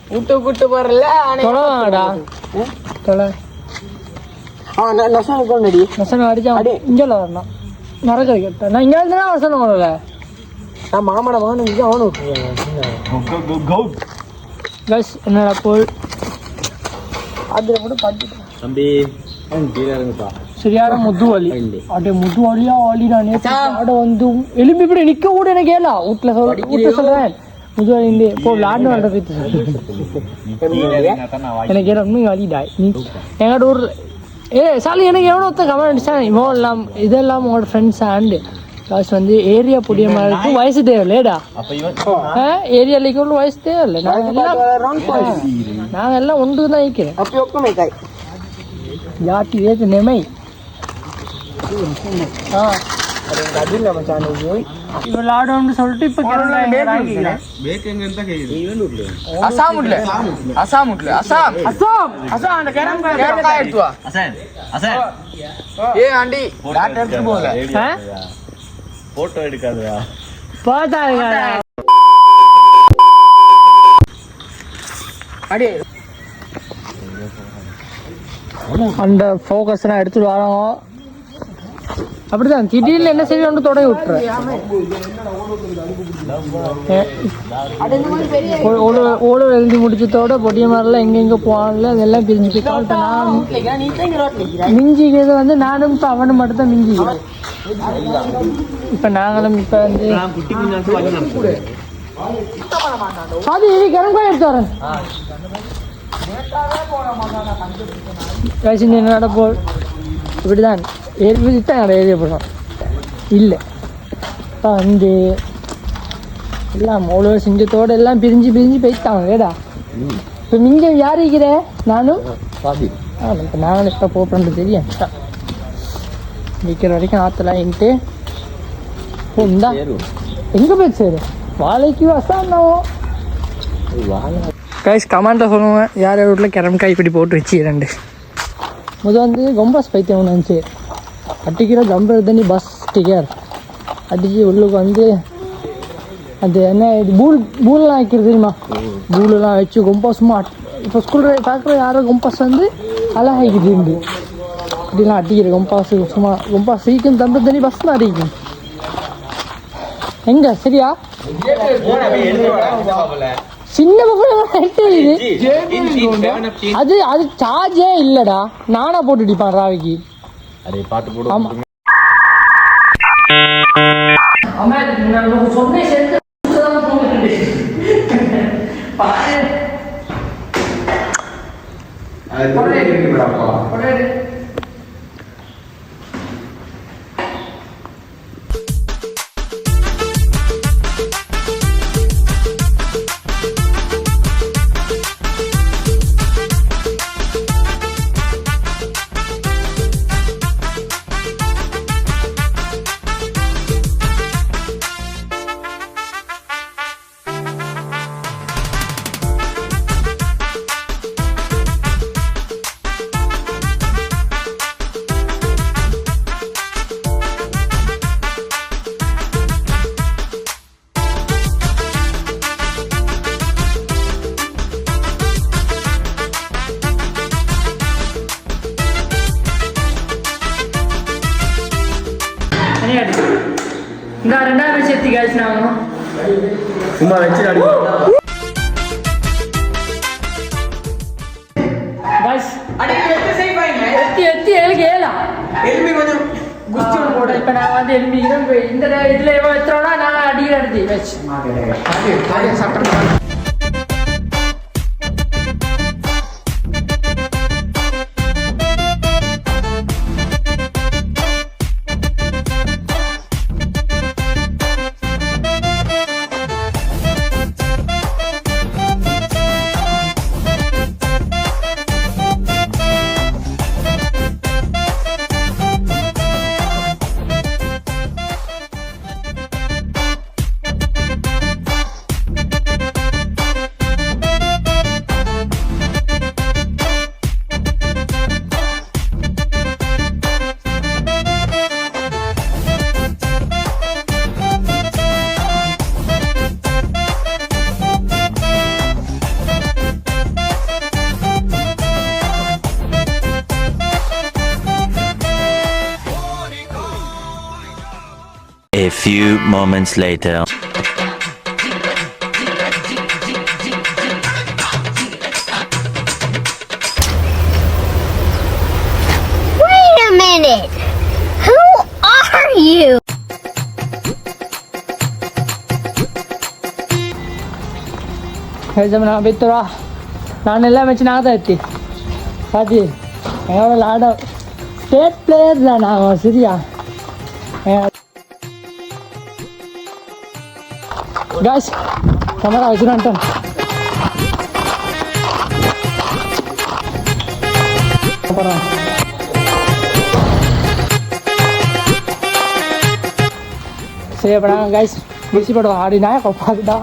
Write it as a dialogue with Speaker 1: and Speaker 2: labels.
Speaker 1: விட்டு கூட்டு போறல தொலைடா தொலை நசன கொண்டடி நசன அடிச்சா இங்கல வரணும் மறக்க கேட்டா நான் இங்க இருந்தா நசன வரல நான் மாமாட மகன் இங்க அவன விட்டுறேன் गाइस என்னடா போல் அதுல கூட பாத்து தம்பி கீழ இறங்குடா சரியான முதுவலி அடே முதுவலியா வலி நான் ஆட வந்து எலும்பி இப்படி நிக்க கூட எனக்கு கேள வீட்ல சொல்றேன் முதுவலி இந்த போ லாட் வர பத்தி எனக்கு ரொம்ப வலிடா நீ எங்கட ஊர் சாலி எனக்கு எவனோ ஒருத்த கமெண்ட் அடிச்சான் இவெல்லாம் இதெல்லாம் உங்களோட ஃப்ரெண்ட்ஸ் ஆண்டு காசு வந்து ஏரியா புடிய மாதிரி வயசு தேவையில்லைடா ஏரியாலைக்கு உள்ள வயசு தேவையில்லை நாங்கள் எல்லாம் ஒன்று தான் இருக்கிறேன் ஜாத்தி வேத்து நெமை இவன் லாக்டவுன் சொல்லிட்டு இப்போ
Speaker 2: போட்டோ எடுக்காதா
Speaker 1: பாத்தா அடி அந்த ஃபோக்கஸ்லாம் எடுத்துட்டு வரோம் அப்படிதான் திடீர்னு என்ன செய்ய வந்து தொடங்கி விட்டுறேன் ஓடு எழுதி முடிச்சதோட பொடிய மாதிரிலாம் எங்கெங்க போவாங்கல்ல அதெல்லாம் பிரிஞ்சு போய் மிஞ்சிக்கிறது வந்து நானும் இப்போ அவனும் மட்டும் தான் மிஞ்சிக்கிறேன் இப்ப நாங்களும் இப்ப வந்து அது இது கிளம்பா எடுத்து வரேன் என்னோட போல் இப்படிதான் இத்தான் ஏரியா போடுறோம் இல்லை வந்து எல்லாம் அவ்வளோ சிங்கத்தோடு எல்லாம் பிரிஞ்சு போயிட்டாங்க ஏடா இப்போ மிஞ்ச யார் இருக்கிற நானும் இப்போ நாங்களும் இப்போ போகிறது தெரியும் நிற்கிற வரைக்கும் ஆற்றலாம் என்கிட்ட இந்தா எங்கே போய் சேரு வாழைக்கு வசானோம் கைஸ் கமெண்ட்டில் சொல்லுவேன் யார் வீட்டில் கிளம்பு கைப்பிடி போட்டு வச்சு ரெண்டு முதல் வந்து கொம்பாஸ் பைத்தியம் ஒன்று வந்துச்சு அடிக்கிற ஜம்பர் தண்ணி பஸ் டிக்கர் அடிச்சு உள்ளுக்கு வந்து அது என்ன இது பூல்லாம் வைக்கிறது தெரியுமா பூலெலாம் வச்சு கொம்பாஸுமா இப்போ ஸ்கூல் பார்க்குற யாரும் கொம்பாஸ் வந்து அழகாய்க்குது இருந்து இப்படிலாம் அடிக்கிற கொம்பாஸு சும்மா கொம்பாஸ் சீக்கிரம் தம்பர் தண்ணி பஸ் தான் அடிக்கும் எங்க சரியா சின்ன அது அது சார்ஜே இல்லடா நானா போட்டு அடிப்பான் ராவிக்கு இந்த ரெண்டாவது சேர்த்து கேஸ் நாங்கள்
Speaker 2: சும்மா வச்சு
Speaker 1: எத்தி ஏழுக்கு ஏழா எலும்பி கொஞ்சம் குஸ்தி போட இப்போ நான் வந்து எலும்பிக்கிறேன் இந்த இதில் எவ்வளோ எத்தோட நான் அடிக்கிற எடுத்து வச்சு சட்டம்
Speaker 3: A few moments later.
Speaker 4: Wait a minute! Who are you?
Speaker 1: நம்ம பித்துரா நான் எல்லாம் வச்சு நான் தான் எத்தி பாத்தி எங்களோட விளாட ஸ்டேட் பிளேயர் தான் நான் சரியா காய்ஸ் கேமரா வச்சுருவான்ட்டேன் அப்புறம் சரி அப்போ நாங்கள் காய்ஸ் முடிச்சு போடுவோம் ஆடினா பார்த்துட்டா